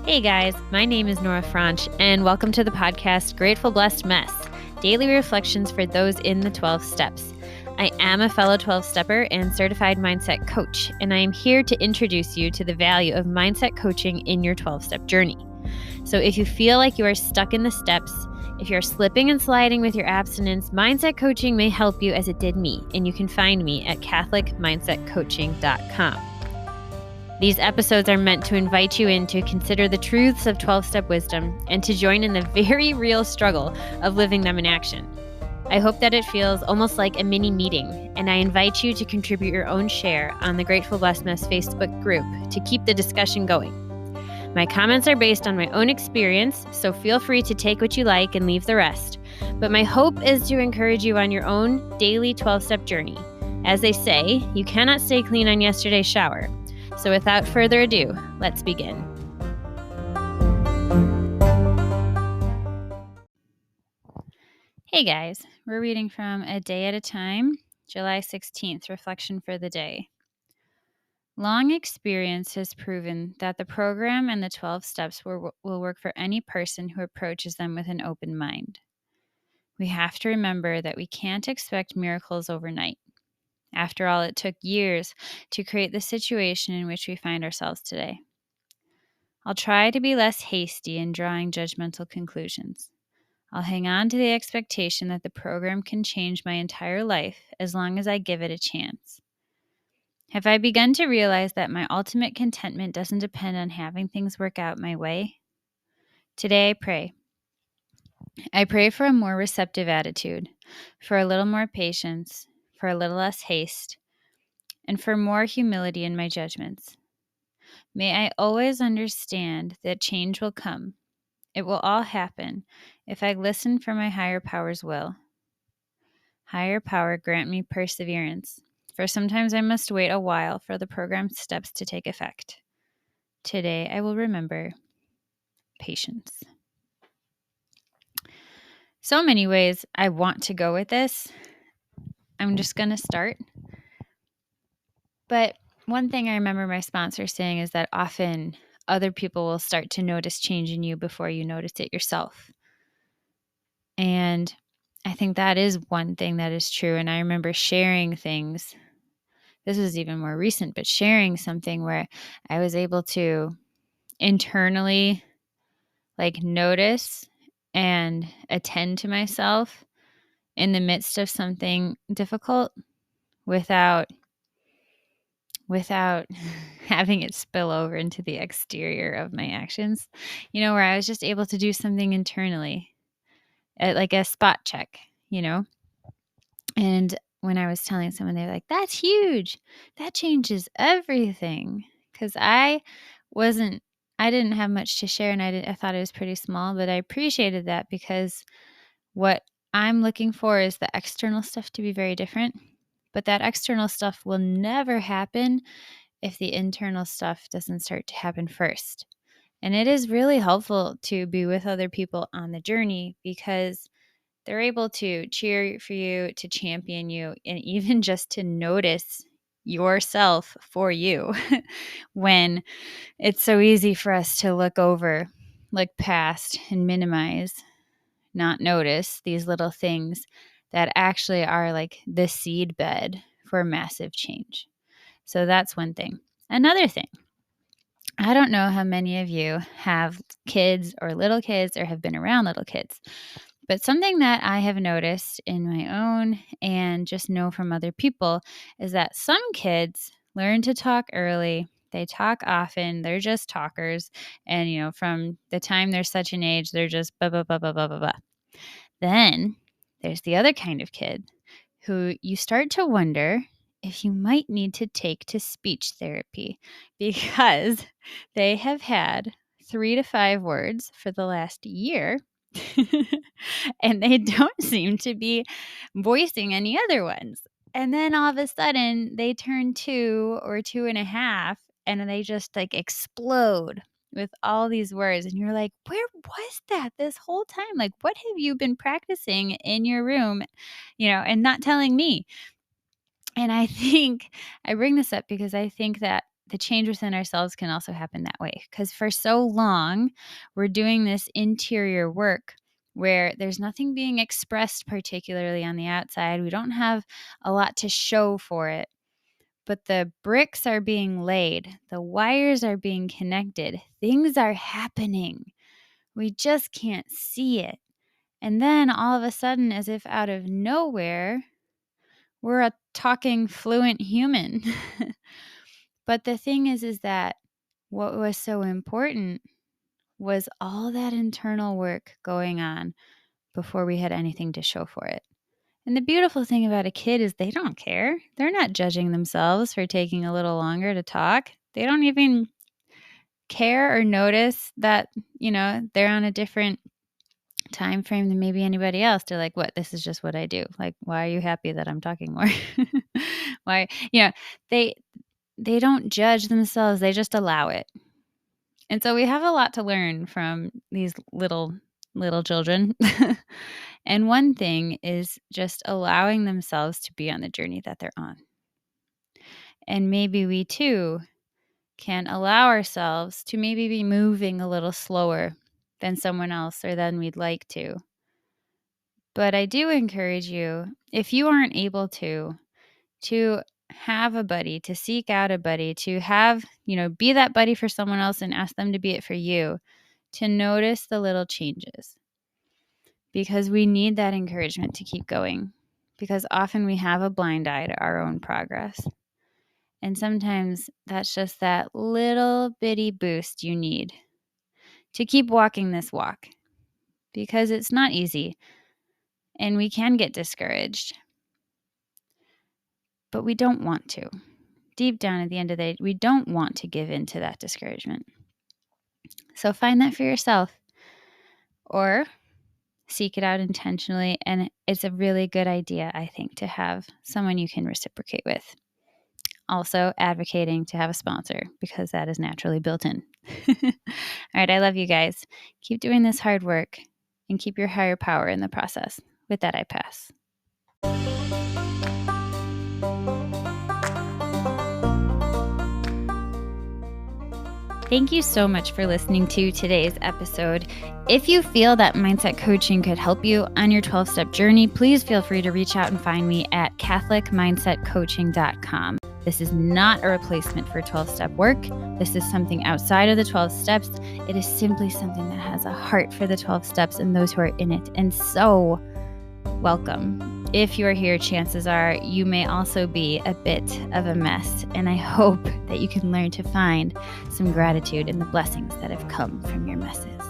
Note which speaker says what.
Speaker 1: Hey guys, my name is Nora Franche, and welcome to the podcast Grateful Blessed Mess, daily reflections for those in the 12 steps. I am a fellow 12-stepper and certified mindset coach, and I am here to introduce you to the value of mindset coaching in your 12-step journey. So if you feel like you are stuck in the steps, if you're slipping and sliding with your abstinence, mindset coaching may help you as it did me, and you can find me at catholicmindsetcoaching.com. These episodes are meant to invite you in to consider the truths of 12-step wisdom and to join in the very real struggle of living them in action. I hope that it feels almost like a mini meeting, and I invite you to contribute your own share on the Grateful Blessed Mess Facebook group to keep the discussion going. My comments are based on my own experience, so feel free to take what you like and leave the rest. But my hope is to encourage you on your own daily 12-step journey. As they say, you cannot stay clean on yesterday's shower. So without further ado, let's begin. Hey guys, we're reading from A Day at a Time, July 16th, Reflection for the Day. Long experience has proven that the program and the 12 steps will work for any person who approaches them with an open mind. We have to remember that we can't expect miracles overnight. After all, it took years to create the situation in which we find ourselves today. I'll try to be less hasty in drawing judgmental conclusions. I'll hang on to the expectation that the program can change my entire life as long as I give it a chance. Have I begun to realize that my ultimate contentment doesn't depend on having things work out my way? Today I pray. I pray for a more receptive attitude, for a little more patience, for a little less haste, and for more humility in my judgments. May I always understand that change will come. It will all happen if I listen for my higher power's will. Higher power, grant me perseverance, for sometimes I must wait a while for the program's steps to take effect. Today I will remember patience. So many ways I want to go with this. I'm just going to start. But one thing I remember my sponsor saying is that often other people will start to notice change in you before you notice it yourself. And I think that is one thing that is true. And I remember sharing things. This was even more recent, but sharing something where I was able to internally notice and attend to myself in the midst of something difficult without having it spill over into the exterior of my actions, where I was just able to do something internally, like a spot check, and when I was telling someone, they were like, that's huge. That changes everything. Because I didn't have much to share, and I thought it was pretty small, but I appreciated that because what I'm looking for is the external stuff to be very different. But that external stuff will never happen if the internal stuff doesn't start to happen first. And it is really helpful to be with other people on the journey because they're able to cheer for you, to champion you, and even just to notice yourself for you when it's so easy for us to look over, look past, and minimize, not notice these little things that actually are like the seed bed for massive change. So that's one thing. Another thing, I don't know how many of you have kids or little kids or have been around little kids, but something that I have noticed in my own and just know from other people is that some kids learn to talk early. They talk often. They're just talkers. And, from the time they're such an age, they're just blah, blah, blah, blah, blah, blah, blah. Then there's the other kind of kid who you start to wonder if you might need to take to speech therapy because they have had 3 to 5 words for the last year and they don't seem to be voicing any other ones. And then all of a sudden they turn 2 or 2.5 and they just explode with all these words. And you're like, where was that this whole time? What have you been practicing in your room, and not telling me? And I think I bring this up because I think that the change within ourselves can also happen that way. Because for so long, we're doing this interior work where there's nothing being expressed particularly on the outside. We don't have a lot to show for it, but the bricks are being laid. The wires are being connected. Things are happening. We just can't see it. And then all of a sudden, as if out of nowhere, we're a talking fluent human. But the thing is that what was so important was all that internal work going on before we had anything to show for it. And the beautiful thing about a kid is they don't care. They're not judging themselves for taking a little longer to talk. They don't even care or notice that, they're on a different time frame than maybe anybody else. They're like, what? This is just what I do. Like, why are you happy that I'm talking more? Why? They don't judge themselves. They just allow it. And so we have a lot to learn from these little children. And one thing is just allowing themselves to be on the journey that they're on. And maybe we too can allow ourselves to maybe be moving a little slower than someone else or than we'd like to. But I do encourage you, if you aren't able to have a buddy, to seek out a buddy, to have, be that buddy for someone else and ask them to be it for you, to notice the little changes. Because we need that encouragement to keep going. Because often we have a blind eye to our own progress. And sometimes that's just that little bitty boost you need to keep walking this walk. Because it's not easy. And we can get discouraged. But we don't want to. Deep down at the end of the day, we don't want to give in to that discouragement. So find that for yourself. Or seek it out intentionally. And it's a really good idea, I think, to have someone you can reciprocate with. Also, advocating to have a sponsor because that is naturally built in. All right, I love you guys. Keep doing this hard work and keep your higher power in the process. With that, I pass. Thank you so much for listening to today's episode. If you feel that mindset coaching could help you on your 12-step journey, please feel free to reach out and find me at catholicmindsetcoaching.com. This is not a replacement for 12-step work. This is something outside of the 12 steps. It is simply something that has a heart for the 12 steps and those who are in it. And so, welcome. If you're here, chances are you may also be a bit of a mess. And I hope that you can learn to find some gratitude in the blessings that have come from your messes.